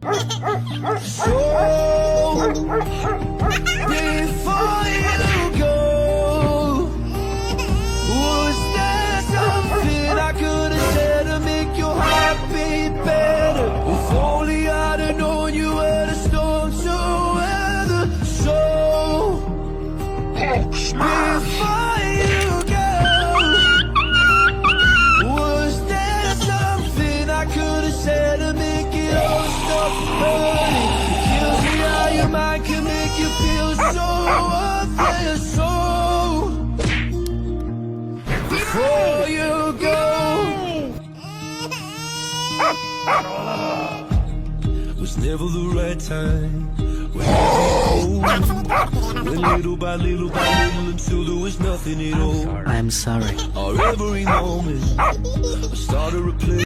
So, before you go, was there something I could have said to make your heart beat better? If only I'd have known you were the storm to weather. So, before you go, was there something I could have said to make it all stop hurting? It kills me how your mind can make you feel so worthless. So, before you go, was never the right time. When little by little by little until there was nothing at all. I'm sorry. Our every moment I started to replay.